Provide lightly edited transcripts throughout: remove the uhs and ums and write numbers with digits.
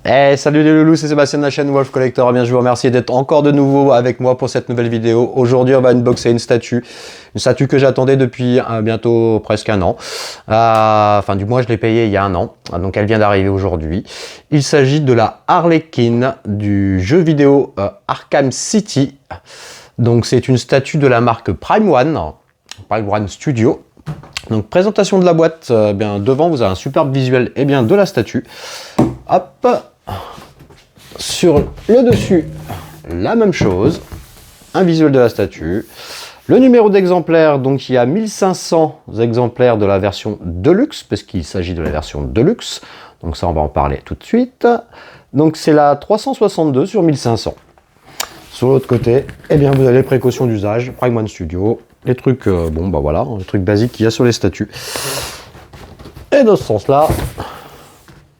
Salut les loulous, c'est Sébastien de la chaîne Wolf Collector. Bien, je vous remercie d'être encore de nouveau avec moi pour cette nouvelle vidéo. Aujourd'hui, on va unboxer une statue que j'attendais depuis bientôt presque un an. Enfin, du moins, je l'ai payée il y a un an, donc elle vient d'arriver aujourd'hui. Il s'agit de la Harley Quinn du jeu vidéo Arkham City. Donc, c'est une statue de la marque Prime One Studio. Donc, présentation de la boîte, bien devant, vous avez un superbe visuel de la statue. Hop, sur le dessus, la même chose, un visuel de la statue. Le numéro d'exemplaires, donc il y a 1500 exemplaires de la version Deluxe, parce qu'il s'agit de la version Deluxe. Donc ça, on va en parler tout de suite. Donc c'est la 362 sur 1500. Sur l'autre côté, vous avez les précautions d'usage, Prime One Studio, les trucs, voilà, les trucs basiques qu'il y a sur les statues. Et dans ce sens-là,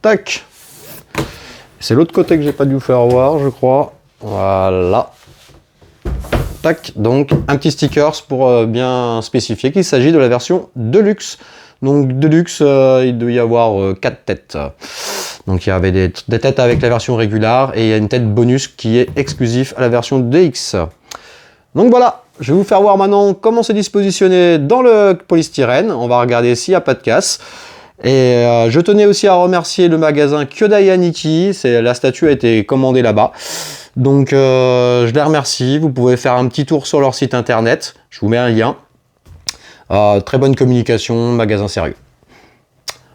tac. C'est l'autre côté que j'ai pas dû vous faire voir, je crois. Voilà. Tac. Donc, un petit stickers pour bien spécifier qu'il s'agit de la version Deluxe. Donc, Deluxe, il doit y avoir 4 têtes. Donc, il y avait des têtes avec la version régulière et il y a une tête bonus qui est exclusif à la version DX. Donc, voilà. Je vais vous faire voir maintenant comment c'est dispositionné dans le polystyrène. On va regarder s'il n'y a pas de casse. Et je tenais aussi à remercier le magasin Kyodai Aniki, la statue a été commandée là-bas. Donc je les remercie, vous pouvez faire un petit tour sur leur site internet, je vous mets un lien. Très bonne communication, magasin sérieux.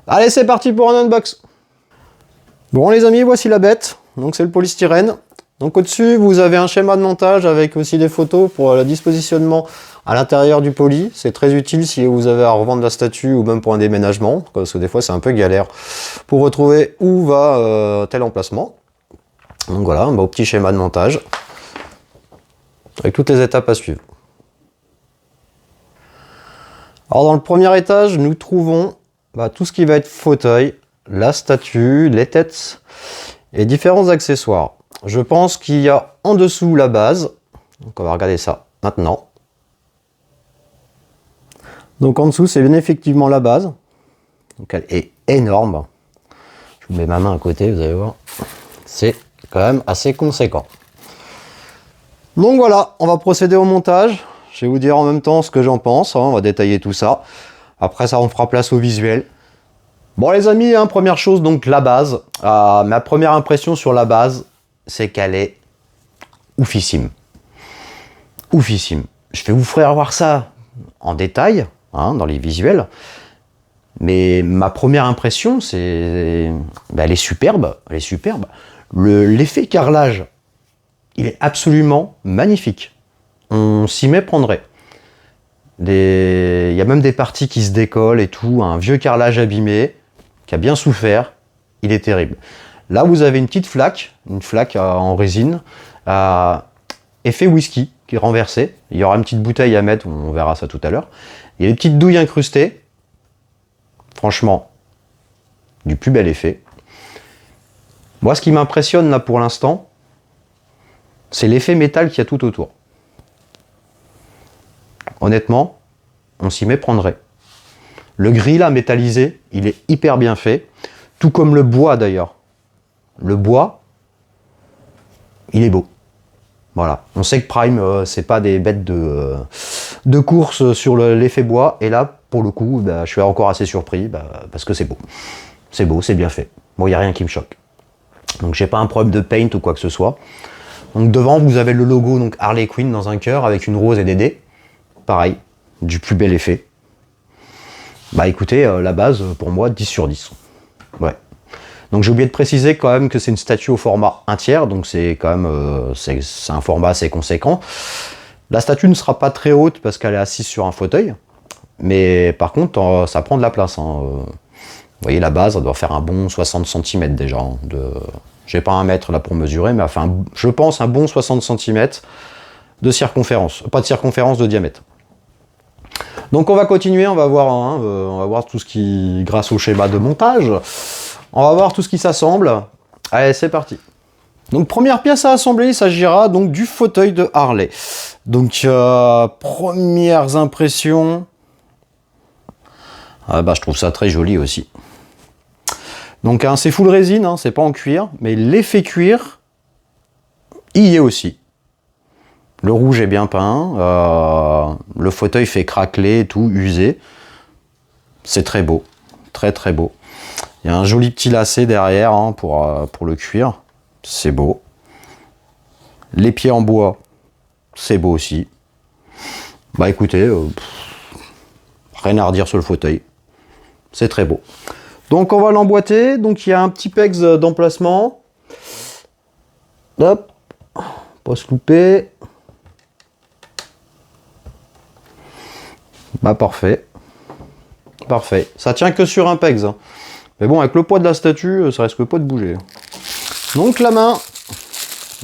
Allez, c'est parti pour un unbox. Bon les amis, voici la bête, donc c'est le polystyrène. Donc au-dessus, vous avez un schéma de montage avec aussi des photos pour le dispositionnement à l'intérieur du poly. C'est très utile si vous avez à revendre la statue ou même pour un déménagement, parce que des fois c'est un peu galère pour retrouver où va tel emplacement. Donc voilà, un beau petit schéma de montage avec toutes les étapes à suivre. Alors dans le premier étage, nous trouvons tout ce qui va être fauteuil, la statue, les têtes et différents accessoires. Je pense qu'il y a en dessous la base. Donc on va regarder ça maintenant. Donc en dessous, c'est bien effectivement la base. Donc elle est énorme. Je vous mets ma main à côté, vous allez voir. C'est quand même assez conséquent. Donc voilà, on va procéder au montage. Je vais vous dire en même temps ce que j'en pense. On va détailler tout ça. Après ça, on fera place au visuel. Bon les amis, première chose, donc la base. Ma première impression sur la base, c'est qu'elle est oufissime. Oufissime. Je vais vous faire voir ça en détail, dans les visuels. Mais ma première impression, c'est... elle est superbe. Elle est superbe. L'effet carrelage, il est absolument magnifique. On s'y méprendrait. Il y a même des parties qui se décollent et tout. Un vieux carrelage abîmé, qui a bien souffert. Il est terrible. Là, vous avez une petite flaque, en résine, effet whisky, qui est renversée. Il y aura une petite bouteille à mettre, on verra ça tout à l'heure. Il y a des petites douilles incrustées. Franchement, du plus bel effet. Moi, ce qui m'impressionne là pour l'instant, c'est l'effet métal qu'il y a tout autour. Honnêtement, on s'y méprendrait. Le gris là, métallisé, il est hyper bien fait. Tout comme le bois d'ailleurs. Le bois, il est beau. Voilà. On sait que Prime, c'est pas des bêtes de course sur l'effet bois. Et là, pour le coup, je suis encore assez surpris parce que c'est beau. C'est beau, c'est bien fait. Bon, il n'y a rien qui me choque. Donc, j'ai pas un problème de paint ou quoi que ce soit. Donc, devant, vous avez le logo donc Harley Quinn dans un cœur avec une rose et des dés. Pareil, du plus bel effet. Écoutez, la base, pour moi, 10 sur 10. Ouais. Donc j'ai oublié de préciser quand même que c'est une statue au format 1 tiers, donc c'est quand même c'est un format assez conséquent. La statue ne sera pas très haute parce qu'elle est assise sur un fauteuil, mais par contre ça prend de la place. Vous voyez la base, elle doit faire un bon 60 cm déjà. J'ai pas un mètre là pour mesurer, mais enfin je pense un bon 60 cm de circonférence, pas de circonférence, de diamètre. Donc on va continuer, on va voir tout ce qui, grâce au schéma de montage, on va voir tout ce qui s'assemble. Allez, c'est parti. Donc première pièce à assembler, il s'agira donc du fauteuil de Harley. Donc premières impressions. Je trouve ça très joli aussi. Donc hein, c'est full résine, hein, c'est pas en cuir, mais l'effet cuir, il y est aussi. Le rouge est bien peint, le fauteuil fait craqueler et tout, usé. C'est très beau, très très beau. Il y a un joli petit lacet derrière hein, pour le cuir, c'est beau. Les pieds en bois, c'est beau aussi. Bah écoutez, rien à redire sur le fauteuil, c'est très beau. Donc on va l'emboîter, donc il y a un petit pegs d'emplacement. Hop, pas se louper. Bah parfait. Parfait. Ça tient que sur un pegs. Hein. Mais bon, avec le poids de la statue, ça risque pas de bouger. Donc la main,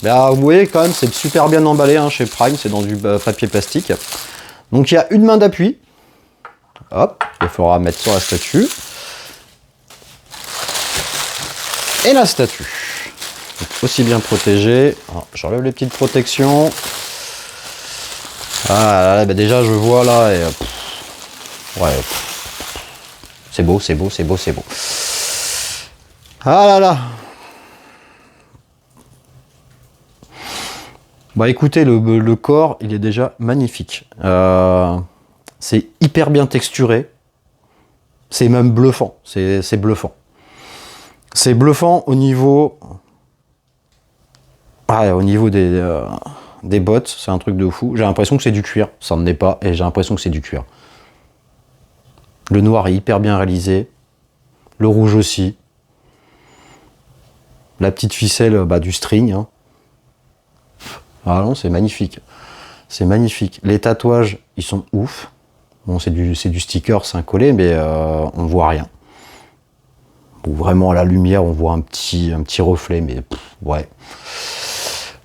bah, vous voyez quand même, c'est super bien emballé hein, chez Prime, c'est dans du papier plastique. Donc il y a une main d'appui. Hop, il faudra mettre sur la statue. Et la statue. Donc, aussi bien protégée. J'enlève les petites protections. Ah là, bah déjà je vois là et ouais. C'est beau, c'est beau, c'est beau, c'est beau. Ah là là. Bah écoutez, le corps, il est déjà magnifique. C'est hyper bien texturé. C'est même bluffant. C'est bluffant. C'est bluffant au niveau... Ah, au niveau des bottes, c'est un truc de fou. J'ai l'impression que c'est du cuir. Ça n'en est pas, et j'ai l'impression que c'est du cuir. Le noir est hyper bien réalisé. Le rouge aussi. La petite ficelle du string. Hein. Ah non, c'est magnifique. C'est magnifique. Les tatouages, ils sont ouf. Bon, c'est du sticker, c'est un collé, mais on voit rien. Bon, vraiment, à la lumière, on voit un petit reflet, mais ouais.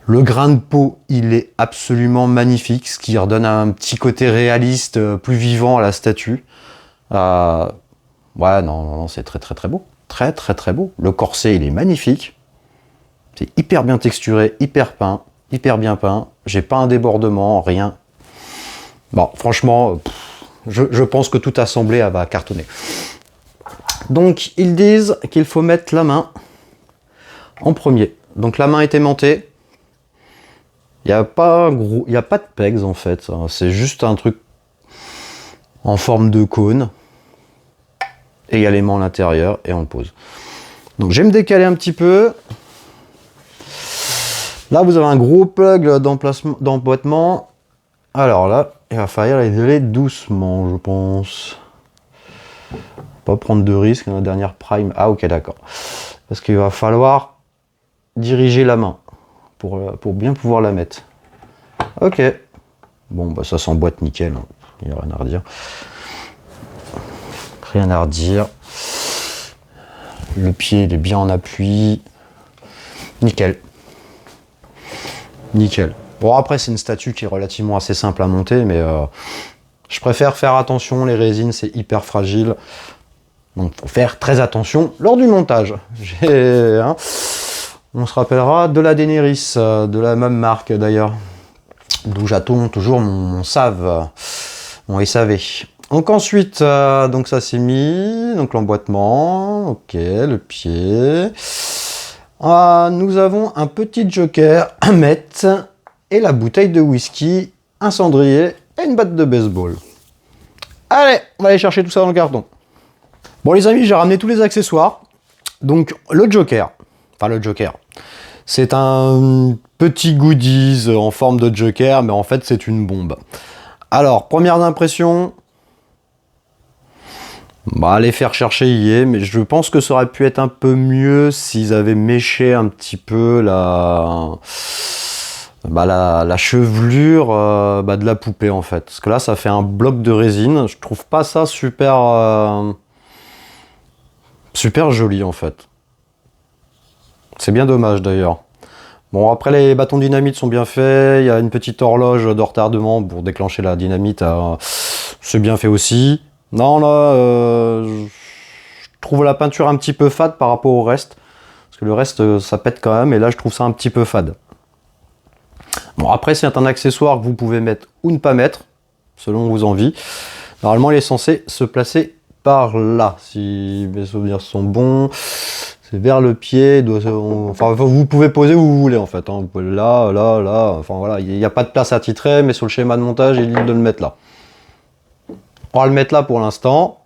Le grain de peau, il est absolument magnifique, ce qui redonne un petit côté réaliste, plus vivant à la statue. Ouais, non, c'est très très très beau. Très très très beau. Le corset, il est magnifique. C'est hyper bien texturé, hyper peint, hyper bien peint. J'ai pas un débordement, rien. Bon, franchement, je pense que tout assemblé va cartonner. Donc, ils disent qu'il faut mettre la main en premier. Donc, la main est aimantée. Il n'y a pas de pegs en fait. C'est juste un truc en forme de cône. Également à l'intérieur et on pose. Donc, je vais me décaler un petit peu. Là, vous avez un gros plug d'emboîtement. Alors là, il va falloir les aller doucement, je pense. Pas prendre de risque dans la dernière Prime. Ah ok, d'accord. Parce qu'il va falloir diriger la main pour bien pouvoir la mettre. Ok. Bon, bah ça s'emboîte nickel. Hein. Il n'y a rien à redire. Rien à redire. Le pied, il est bien en appui. Nickel. Nickel. Bon, après, c'est une statue qui est relativement assez simple à monter, mais je préfère faire attention. Les résines, c'est hyper fragile. Donc, il faut faire très attention lors du montage. Hein, on se rappellera de la Daenerys, de la même marque d'ailleurs, d'où j'attends toujours mon SAV, mon SAV. Donc ensuite, donc ça c'est mis, donc l'emboîtement, ok, le pied. Nous avons un petit joker à mettre et la bouteille de whisky, un cendrier et une batte de baseball. Allez, on va aller chercher tout ça dans le carton. Bon les amis, j'ai ramené tous les accessoires. Donc le joker, c'est un petit goodies en forme de joker, mais en fait c'est une bombe. Alors, première impression, les faire chercher y est, mais je pense que ça aurait pu être un peu mieux s'ils avaient méché un petit peu la chevelure de la poupée en fait. Parce que là ça fait un bloc de résine, je trouve pas ça super joli en fait. C'est bien dommage d'ailleurs. Bon, après les bâtons dynamite sont bien faits, il y a une petite horloge de retardement pour déclencher la dynamite, c'est bien fait aussi. Non là, je trouve la peinture un petit peu fade par rapport au reste, parce que le reste ça pète quand même, et là je trouve ça un petit peu fade. Bon, après c'est un accessoire que vous pouvez mettre ou ne pas mettre, selon vos envies. Normalement il est censé se placer par là, si mes souvenirs sont bons. C'est vers le pied. Enfin, vous pouvez poser où vous voulez en fait. Hein. Vous pouvez là, là, là. Enfin voilà, il n'y a pas de place attitrée, mais sur le schéma de montage, il dit de le mettre là. On va le mettre là pour l'instant.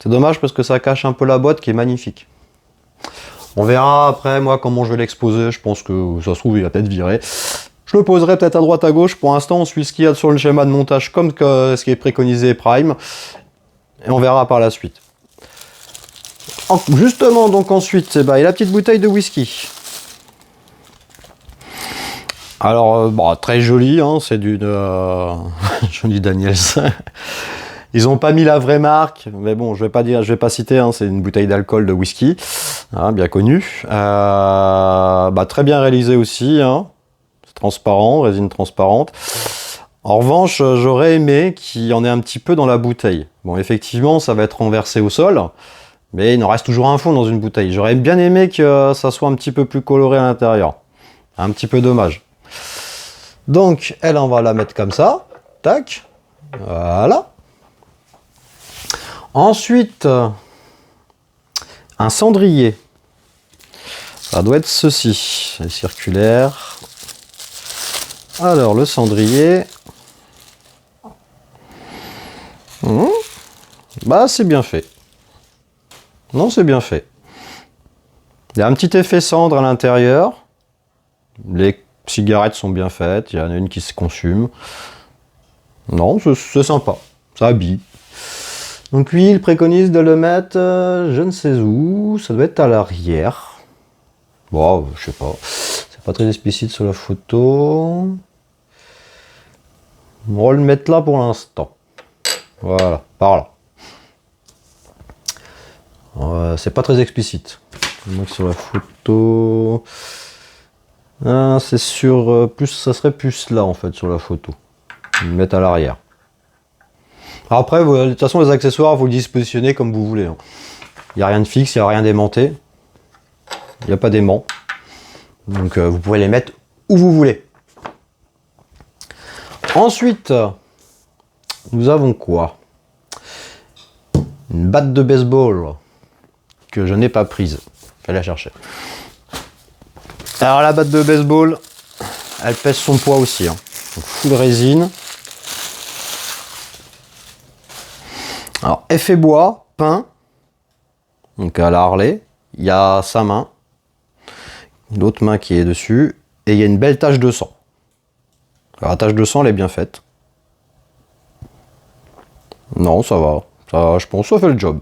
C'est dommage parce que ça cache un peu la boîte qui est magnifique. On verra après, moi, comment je vais l'exposer. Je pense que ça se trouve, il va peut-être virer. Je le poserai peut-être à droite, à gauche. Pour l'instant, on suit ce qu'il y a sur le schéma de montage comme que ce qui est préconisé Prime. Et on verra par la suite. Justement, donc ensuite, il y a la petite bouteille de whisky. Alors, très jolie, hein, c'est d'une Johnny Daniels. Ils n'ont pas mis la vraie marque, mais bon, je vais pas citer, hein, c'est une bouteille d'alcool de whisky, hein, bien connue. Très bien réalisé aussi, hein, c'est transparent, résine transparente. En revanche, j'aurais aimé qu'il y en ait un petit peu dans la bouteille. Bon, effectivement, ça va être renversé au sol. Mais il en reste toujours un fond dans une bouteille. J'aurais bien aimé que ça soit un petit peu plus coloré à l'intérieur. Un petit peu dommage. Donc, elle, on va la mettre comme ça. Tac. Voilà. Ensuite, un cendrier. Ça doit être ceci. C'est circulaire. Alors, le cendrier. C'est bien fait. Non, c'est bien fait. Il y a un petit effet cendre à l'intérieur. Les cigarettes sont bien faites. Il y en a une qui se consume. Non, c'est sympa. Ça habille. Donc lui, il préconise de le mettre, je ne sais où. Ça doit être à l'arrière. Bon, je sais pas. C'est pas très explicite sur la photo. On va le mettre là pour l'instant. Voilà, par là. C'est pas très explicite. Donc sur la photo, c'est sur plus, ça serait plus là en fait sur la photo. Le mettre à l'arrière. Après, de toute façon, les accessoires, vous le dispositionnez comme vous voulez. Hein. Il n'y a rien de fixe, il n'y a rien d'aimanté. Il n'y a pas d'aimant. Donc vous pouvez les mettre où vous voulez. Ensuite, nous avons quoi? Une batte de baseball que je n'ai pas prise. Fallait la chercher. Alors la batte de baseball, elle pèse son poids aussi. Hein. Donc, full résine. Alors effet bois, peint. Donc à la Harley, il y a sa main, l'autre main qui est dessus, et il y a une belle tache de sang. Alors, la tache de sang, elle est bien faite. Non, ça va. Ça, je pense que ça fait le job.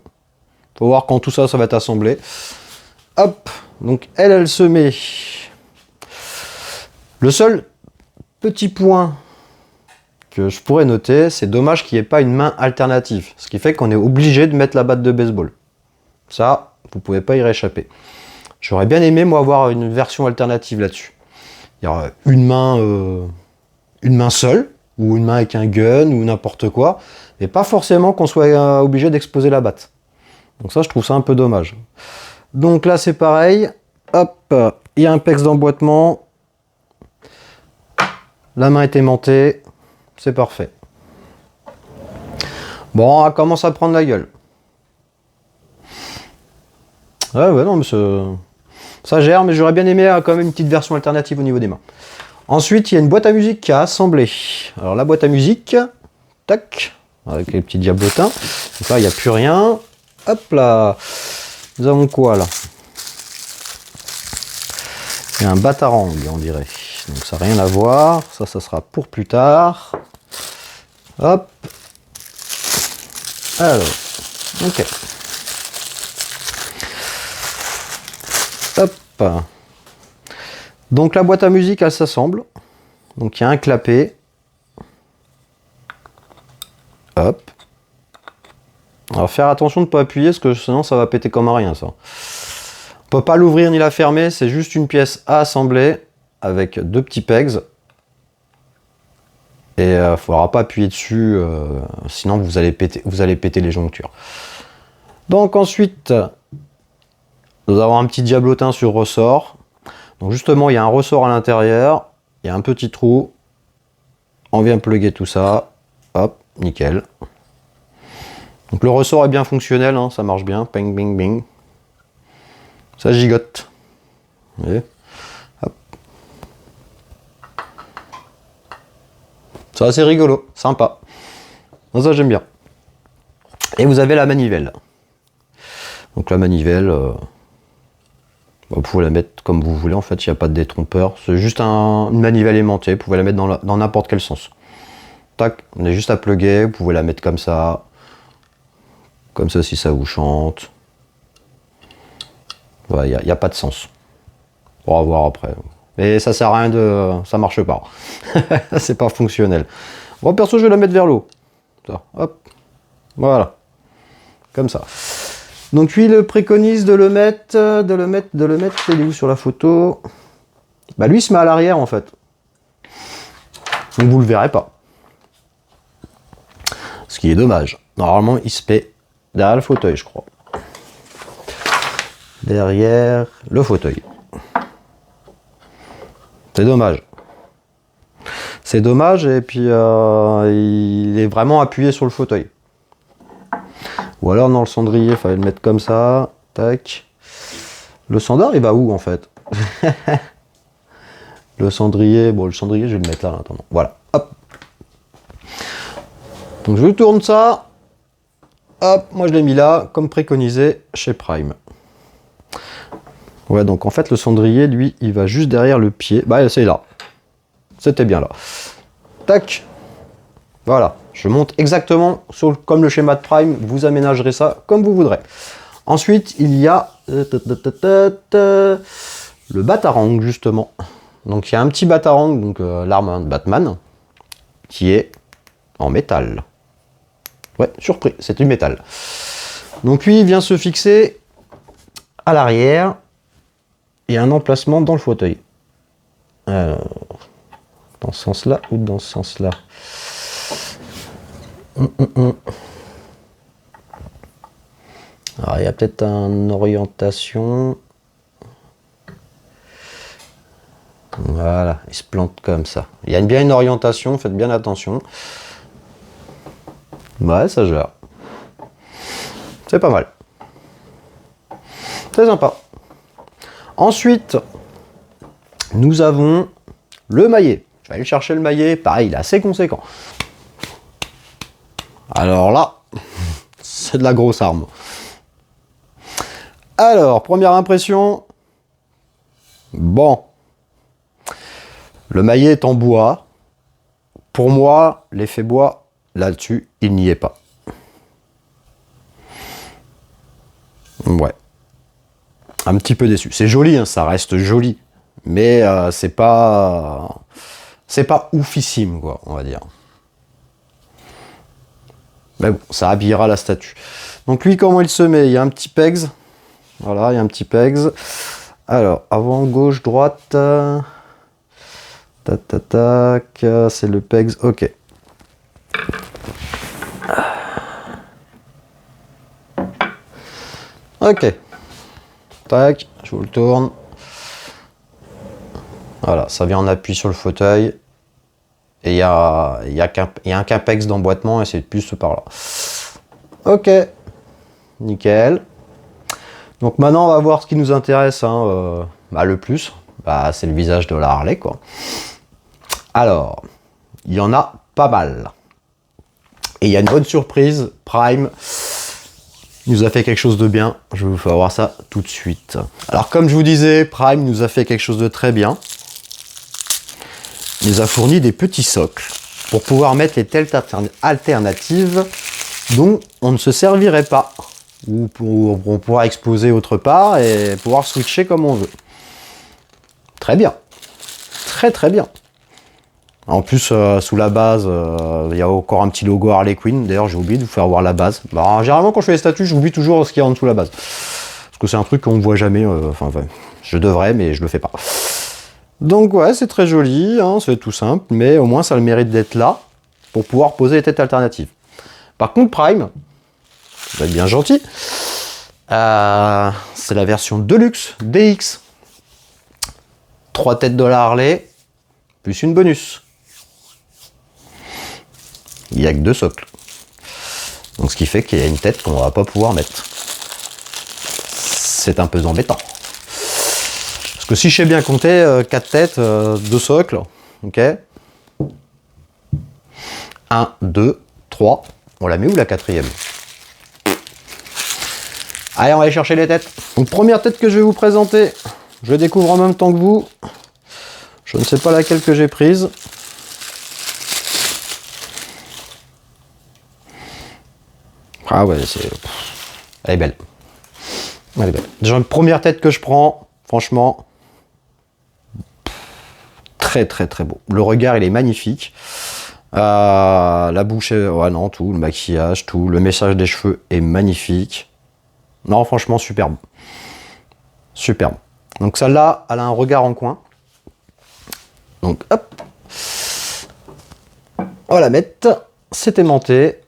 Faut voir quand tout ça, ça va être assemblé. Hop, donc elle se met. Le seul petit point que je pourrais noter, c'est dommage qu'il n'y ait pas une main alternative. Ce qui fait qu'on est obligé de mettre la batte de baseball. Ça, vous pouvez pas y réchapper. J'aurais bien aimé, moi, avoir une version alternative là-dessus. Il y aura une main seule, ou une main avec un gun, ou n'importe quoi, mais pas forcément qu'on soit obligé d'exposer la batte. Donc ça, je trouve ça un peu dommage. Donc là, c'est pareil. Hop, il y a un pex d'emboîtement. La main est aimantée. C'est parfait. Bon, elle commence à prendre la gueule. Ouais, non, mais ça gère, mais j'aurais bien aimé quand même une petite version alternative au niveau des mains. Ensuite, il y a une boîte à musique qui a assemblé. Alors la boîte à musique, tac, avec les petits diablotins. Donc là, il n'y a plus rien. Hop là. Nous avons quoi là? Il y a un batarang, on dirait. Donc ça n'a rien à voir. Ça sera pour plus tard. Hop. Alors, ok. Hop. Donc la boîte à musique, elle s'assemble. Donc il y a un clapet. Hop. Alors faire attention de ne pas appuyer, parce que sinon ça va péter comme un rien ça. On peut pas l'ouvrir ni la fermer, c'est juste une pièce à assembler avec deux petits pegs. Et il ne faudra pas appuyer dessus, sinon vous allez péter les jonctures. Donc ensuite, nous avons un petit diablotin sur ressort. Donc justement, il y a un ressort à l'intérieur, il y a un petit trou. On vient plugger tout ça. Hop, nickel. Donc le ressort est bien fonctionnel, hein, ça marche bien. Ping, bing, bing. Ça gigote. Vous voyez? Hop. C'est assez rigolo, sympa. Ça j'aime bien. Et vous avez la manivelle. Donc la manivelle, vous pouvez la mettre comme vous voulez, en fait, il n'y a pas de détrompeur. C'est juste une manivelle aimantée, vous pouvez la mettre dans n'importe quel sens. Tac, on est juste à plugger, vous pouvez la mettre comme ça si ça vous chante. Il n'y a pas de sens. On va voir après. Mais ça sert à rien ça marche pas. C'est pas fonctionnel. Bon, perso, je vais la mettre vers l'eau. Hop. Voilà. Comme ça. Donc lui, il préconise de le mettre, il est où sur la photo? Bah lui, il se met à l'arrière en fait. Donc vous le verrez pas. Ce qui est dommage. Normalement, il se met derrière le fauteuil, je crois. Derrière le fauteuil. C'est dommage. C'est dommage et puis il est vraiment appuyé sur le fauteuil. Ou alors dans le cendrier, il fallait le mettre comme ça. Tac. Le sandar, il va où en fait? Le cendrier, bon le cendrier, je vais le mettre là, attends. Voilà. Hop. Donc je tourne ça. Hop, moi je l'ai mis là, comme préconisé chez Prime. Ouais, donc en fait le cendrier, lui, il va juste derrière le pied. Bah c'est là. C'était bien là. Tac. Voilà. Je monte exactement comme le schéma de Prime. Vous aménagerez ça comme vous voudrez. Ensuite, il y a le batarang, justement. Donc il y a un petit batarang, donc l'arme de Batman, qui est en métal. Ouais, surpris, c'est du métal. Donc lui, il vient se fixer à l'arrière et un emplacement dans le fauteuil. Alors, dans ce sens-là ou dans ce sens-là? Alors, il y a peut-être une orientation. Voilà, il se plante comme ça. Il y a bien une orientation, faites bien attention. Ouais, ça gère. C'est pas mal. C'est sympa. Ensuite, nous avons le maillet. Je vais aller chercher le maillet. Pareil, il est assez conséquent. Alors là, c'est de la grosse arme. Alors, première impression. Bon. Le maillet est en bois. Pour moi, l'effet bois, là-dessus, il n'y est pas. Ouais. Un petit peu déçu. C'est joli, hein, ça reste joli. Mais c'est pas oufissime, quoi, on va dire. Mais bon, ça habillera la statue. Donc lui, comment il se met? Il y a un petit pegs. Voilà, il y a un petit pegs. Alors, avant, gauche, droite. Tac, tac, tac. C'est le pegs. Ok. Ok. Tac, je vous le tourne. Voilà, ça vient en appui sur le fauteuil. Et il y a un capex d'emboîtement et c'est plus par là. Ok, nickel. Donc maintenant on va voir ce qui nous intéresse le plus. Bah, c'est le visage de la Harley, quoi. Alors, il y en a pas mal. Et il y a une bonne surprise. Prime nous a fait quelque chose de bien. Je vais vous faire voir ça tout de suite. Alors comme je vous disais, Prime nous a fait quelque chose de très bien. Il nous a fourni des petits socles pour pouvoir mettre les têtes alternatives dont on ne se servirait pas. Ou pour pouvoir exposer autre part et pouvoir switcher comme on veut. Très bien. Très très bien. En plus, sous la base, il y a encore un petit logo Harley Quinn. D'ailleurs, j'ai oublié de vous faire voir la base. Bah, généralement, quand je fais les statues, j'oublie toujours ce qu'il y a en dessous de la base. Parce que c'est un truc qu'on ne voit jamais. Je devrais, mais je le fais pas. Donc ouais, c'est très joli, hein, c'est tout simple, mais au moins ça a le mérite d'être là pour pouvoir poser les têtes alternatives. Par contre, Prime, ça va être bien gentil, c'est la version Deluxe DX. 3 têtes de la Harley, plus une bonus. Il n'y a que 2 socles. Donc ce qui fait qu'il y a une tête qu'on ne va pas pouvoir mettre. C'est un peu embêtant. que si je sais bien compter, 4 têtes, 2 socles, ok. 1, 2, 3. On la met où la quatrième? Allez, on va aller chercher les têtes. Donc première tête que je vais vous présenter, je découvre en même temps que vous. Je ne sais pas laquelle que j'ai prise. Ah ouais, elle est belle. Elle est belle. Déjà, une première tête que je prends, franchement, très très très beau. Le regard, il est magnifique. La bouche, ouais, non, tout, le maquillage, tout, le message des cheveux est magnifique. Non, franchement, superbe. Superbe. Donc celle-là, elle a un regard en coin. Donc, hop. On va la mettre. C'est aimanté.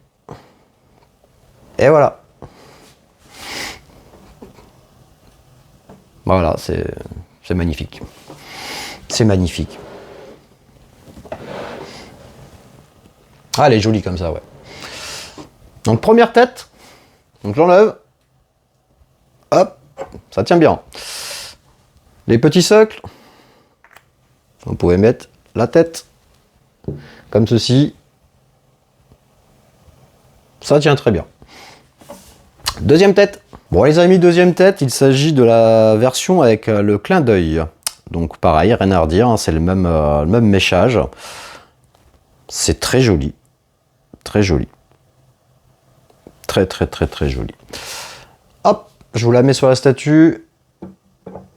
Et voilà. Voilà, c'est magnifique. C'est magnifique. Ah, elle est jolie comme ça, ouais. Donc, première tête. Donc, j'enlève. Hop. Ça tient bien. Les petits socles. Vous pouvez mettre la tête. Comme ceci. Ça tient très bien. Deuxième tête. Bon les amis, deuxième tête, il s'agit de la version avec le clin d'œil. Donc pareil, rien à redire, hein, c'est le même méchage. C'est très joli. Très joli. Très très très très joli. Hop, je vous la mets sur la statue.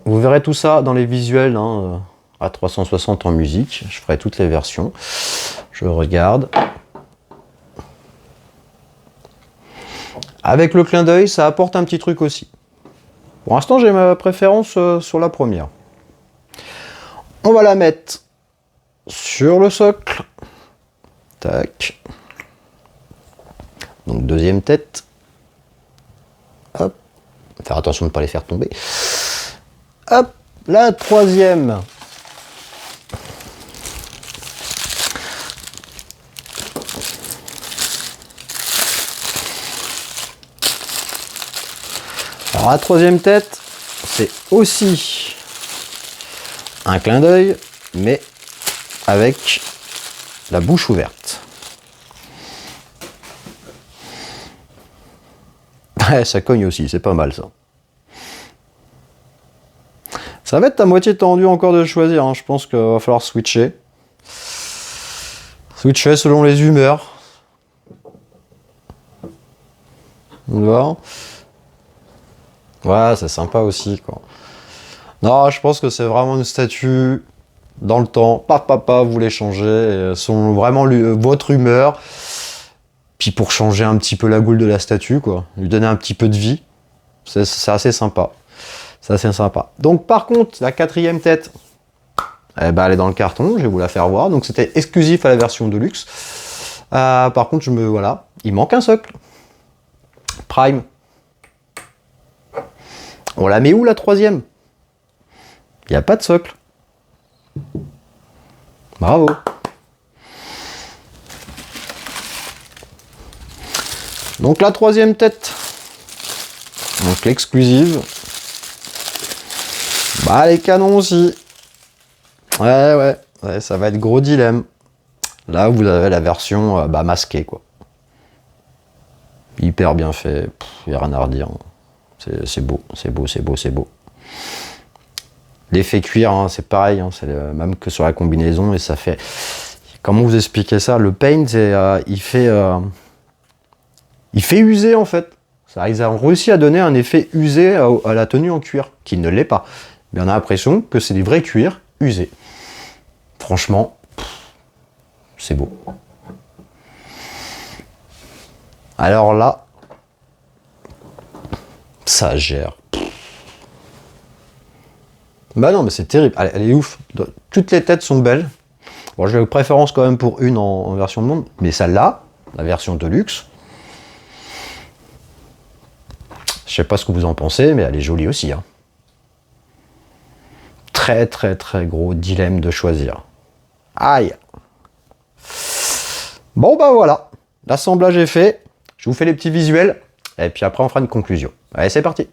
Vous verrez tout ça dans les visuels, hein, à 360 en musique. Je ferai toutes les versions. Je regarde. Avec le clin d'œil, ça apporte un petit truc aussi. Pour l'instant, j'ai ma préférence sur la première. On va la mettre sur le socle. Tac. Donc, deuxième tête. Hop. Faire attention de ne pas les faire tomber. Hop. La troisième. Alors la troisième tête, c'est aussi un clin d'œil, mais avec la bouche ouverte. Ouais, ça cogne aussi, c'est pas mal ça. Ça va être à moitié tendu encore de choisir, hein. Je pense qu'il va falloir switcher. Switcher selon les humeurs. On va voir. Ouais, c'est sympa aussi, quoi. Non, je pense que c'est vraiment une statue dans le temps. Papa, vous les changez. Sont vraiment votre humeur. Puis pour changer un petit peu la goule de la statue, quoi. Lui donner un petit peu de vie. C'est assez sympa. C'est assez sympa. Donc, par contre, la quatrième tête, eh ben, elle est dans le carton. Je vais vous la faire voir. Donc, c'était exclusif à la version de luxe. Par contre, voilà. Il manque un socle. Prime. On la met où la troisième? Il n'y a pas de socle. Bravo. Donc la troisième tête. Donc l'exclusive. Bah les canons aussi. Ouais, ça va être gros dilemme. Là vous avez la version masquée quoi. Hyper bien fait. Il n'y a rien à redire. C'est beau, c'est beau, c'est beau, c'est beau. L'effet cuir, hein, c'est pareil, hein, c'est le même que sur la combinaison et ça fait. Comment vous expliquer ça? Le paint, il fait user en fait. Ça, ils ont réussi à donner un effet usé à la tenue en cuir, qui ne l'est pas. Mais on a l'impression que c'est des vrais cuirs usés. Franchement, c'est beau. Alors là, ça gère. Bah non, mais c'est terrible. Elle est ouf. Toutes les têtes sont belles. Bon, j'ai une préférence quand même pour une en version de monde. Mais celle-là, la version de luxe, je sais pas ce que vous en pensez, mais elle est jolie aussi. Hein. Très très très gros dilemme de choisir. Aïe. Bon bah voilà. L'assemblage est fait. Je vous fais les petits visuels. Et puis après on fera une conclusion. Allez, c'est parti.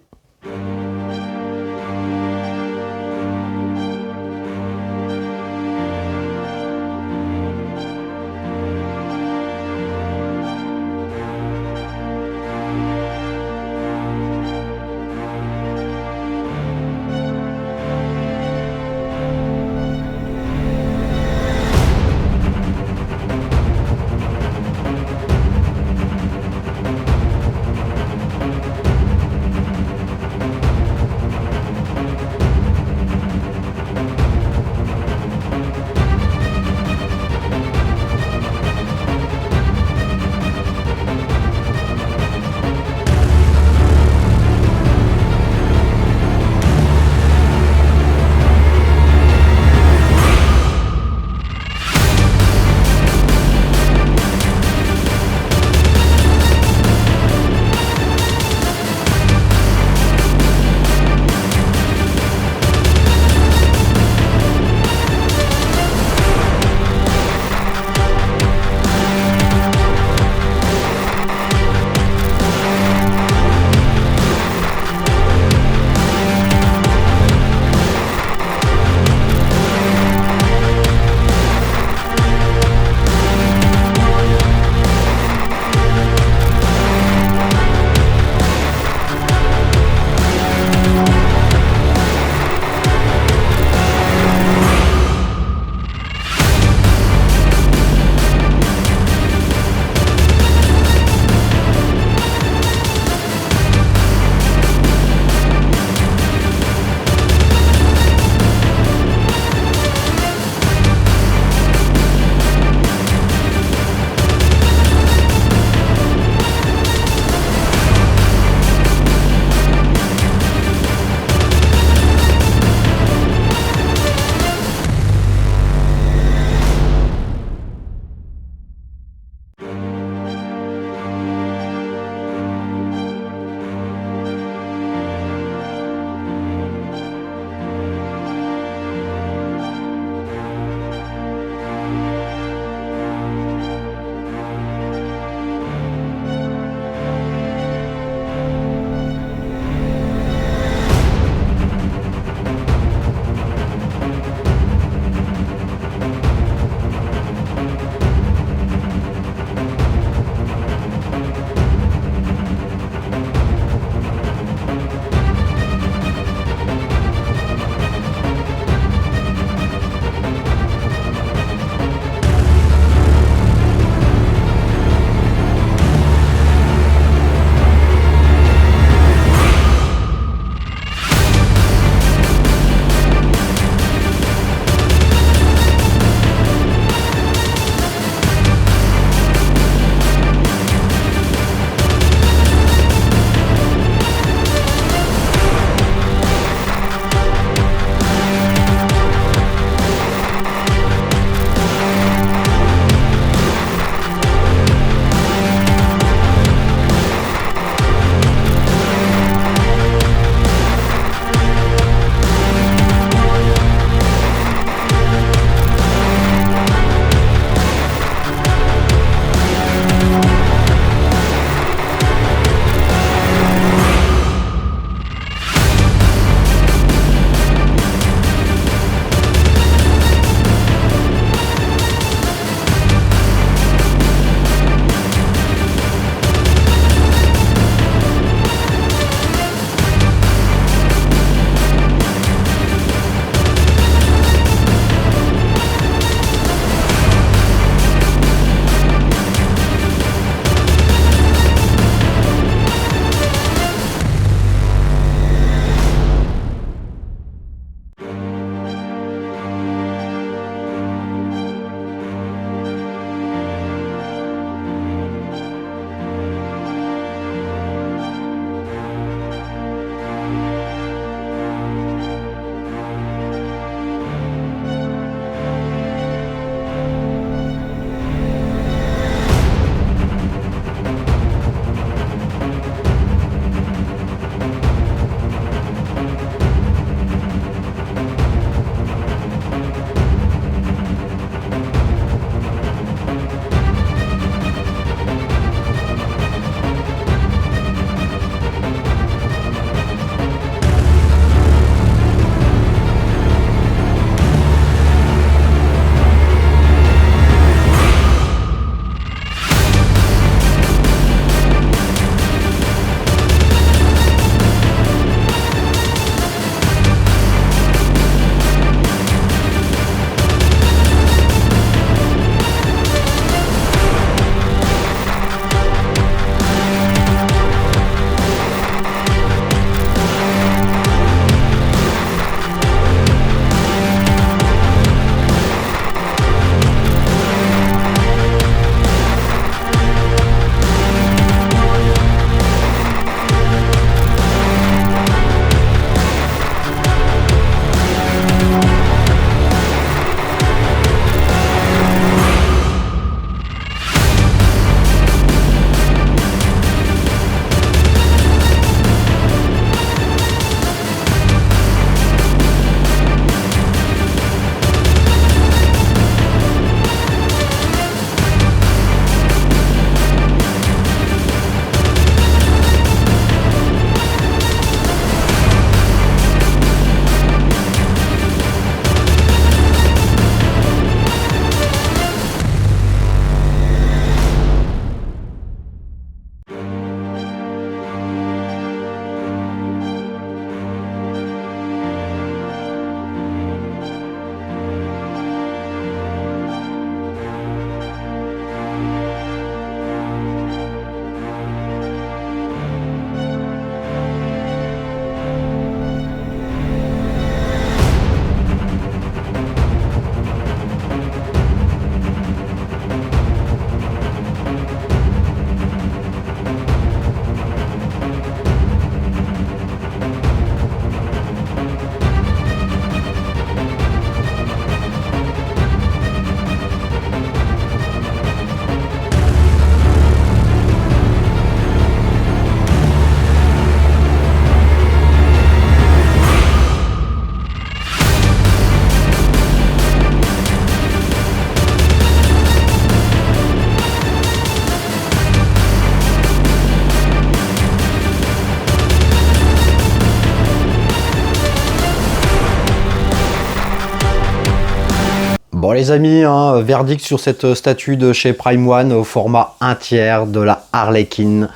Bon les amis, hein, verdict sur cette statue de chez Prime One au format 1/3 de la Harley Quinn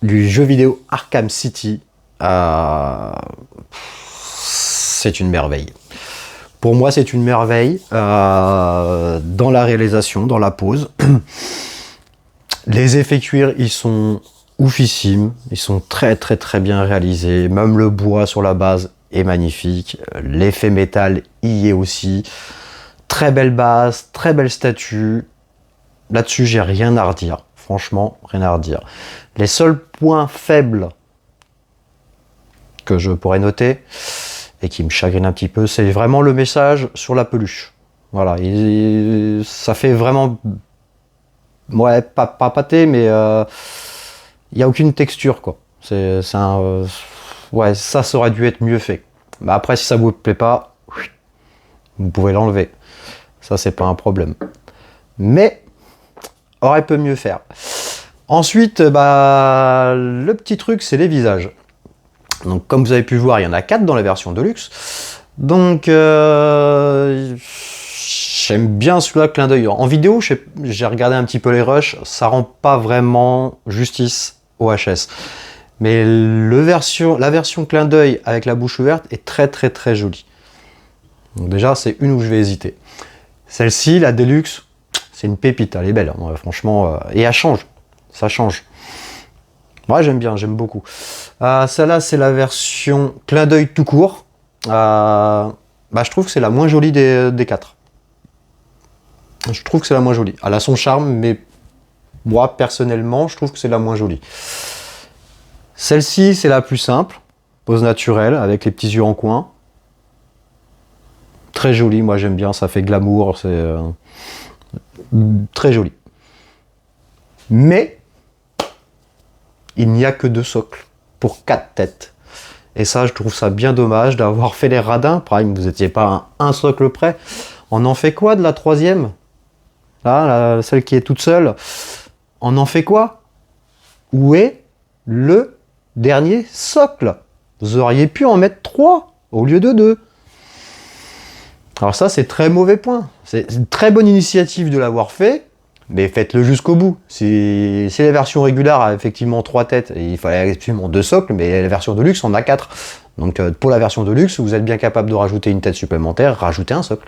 du jeu vidéo Arkham City. C'est une merveille. Pour moi, c'est une merveille dans la réalisation, dans la pose. Les effets cuir, ils sont oufissimes. Ils sont très bien réalisés. Même le bois sur la base est magnifique. L'effet métal y est aussi. Très belle base, très belle statue. Là-dessus, j'ai rien à redire. Franchement, rien à redire. Les seuls points faibles que je pourrais noter et qui me chagrine un petit peu, c'est vraiment le message sur la peluche. Voilà, ça fait vraiment, ouais, pas pâté, mais il n'y a aucune texture, quoi. Ouais, ça aurait dû être mieux fait. Mais après, si ça vous plaît pas, vous pouvez l'enlever. Ça, c'est pas un problème. Mais aurait pu mieux faire. Ensuite, le petit truc, c'est les visages. Donc, comme vous avez pu voir, il y en a 4 dans la version Deluxe. Donc, j'aime bien celui-là, clin d'œil. En vidéo, j'ai regardé un petit peu les rushs, ça rend pas vraiment justice au HS. Mais la version clin d'œil avec la bouche ouverte est très jolie. Donc déjà, c'est une où je vais hésiter. Celle-ci, la Deluxe, c'est une pépite, elle est belle, hein, franchement. Et elle change, ça change. Moi, j'aime bien, j'aime beaucoup. Celle-là, c'est la version clin d'œil tout court. Je trouve que c'est la moins jolie des 4. Je trouve que c'est la moins jolie. Elle a son charme, mais moi, personnellement, je trouve que c'est la moins jolie. Celle-ci, c'est la plus simple. Pose naturelle, avec les petits yeux en coin. Très jolie, moi j'aime bien, ça fait glamour, c'est très joli. Mais, il n'y a que 2 socles pour 4 têtes. Et ça, je trouve ça bien dommage d'avoir fait les radins. Prime, vous n'étiez pas à un socle près. On en fait quoi de la 3e? Là, celle qui est toute seule. On en fait quoi? Où est le dernier socle? Vous auriez pu en mettre 3 au lieu de 2. Alors ça, c'est très mauvais point. C'est une très bonne initiative de l'avoir fait, mais faites-le jusqu'au bout. Si la version régulière a effectivement 3 têtes, et il fallait effectivement 2 socles, mais la version de luxe en a 4. Donc pour la version de luxe, vous êtes bien capable de rajouter une tête supplémentaire, rajouter un socle.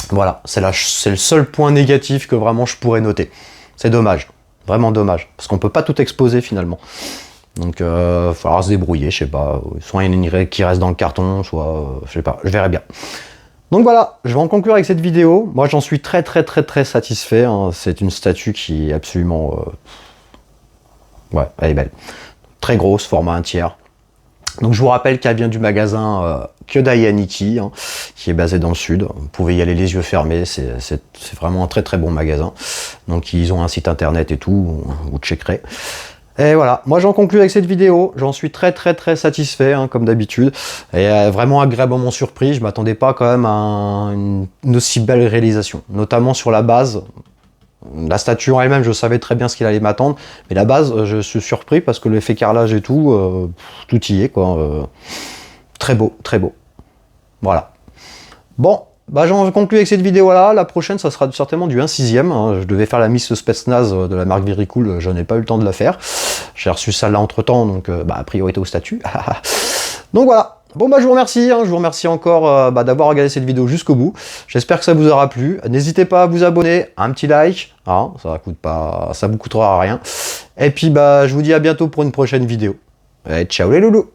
Voilà, c'est le seul point négatif que vraiment je pourrais noter. C'est dommage, vraiment dommage, parce qu'on ne peut pas tout exposer finalement. Donc il va falloir se débrouiller, je sais pas. Soit il y en a une qui reste dans le carton, soit je sais pas, je verrai bien. Donc voilà, je vais en conclure avec cette vidéo. Moi, j'en suis très satisfait. Hein. C'est une statue qui est absolument... Ouais, elle est belle. Très grosse, format 1/3. Donc je vous rappelle qu'elle vient du magasin Kyodai Aniki, hein, qui est basé dans le sud. Vous pouvez y aller les yeux fermés, c'est vraiment un très bon magasin. Donc ils ont un site internet et tout, vous checkerez. Et voilà, moi j'en conclue avec cette vidéo, j'en suis très satisfait, hein, comme d'habitude, et vraiment agréablement surpris. Je m'attendais pas quand même à une aussi belle réalisation, notamment sur la base. La statue en elle-même, je savais très bien ce qu'il allait m'attendre, mais la base, je suis surpris parce que l'effet carrelage et tout, tout y est, quoi. Très beau. Voilà. Bon. J'en conclue avec cette vidéo là. La prochaine, ça sera certainement du 1/6. Hein. Je devais faire la Miss Spetsnaz de la marque Very Cool, je n'ai pas eu le temps de la faire. J'ai reçu ça là entre temps, donc priorité au statut. Donc voilà. Bon je vous remercie, hein. Je vous remercie encore d'avoir regardé cette vidéo jusqu'au bout. J'espère que ça vous aura plu. N'hésitez pas à vous abonner, un petit like, hein. Ça vous coûtera rien. Et puis je vous dis à bientôt pour une prochaine vidéo. Et ciao les loulous.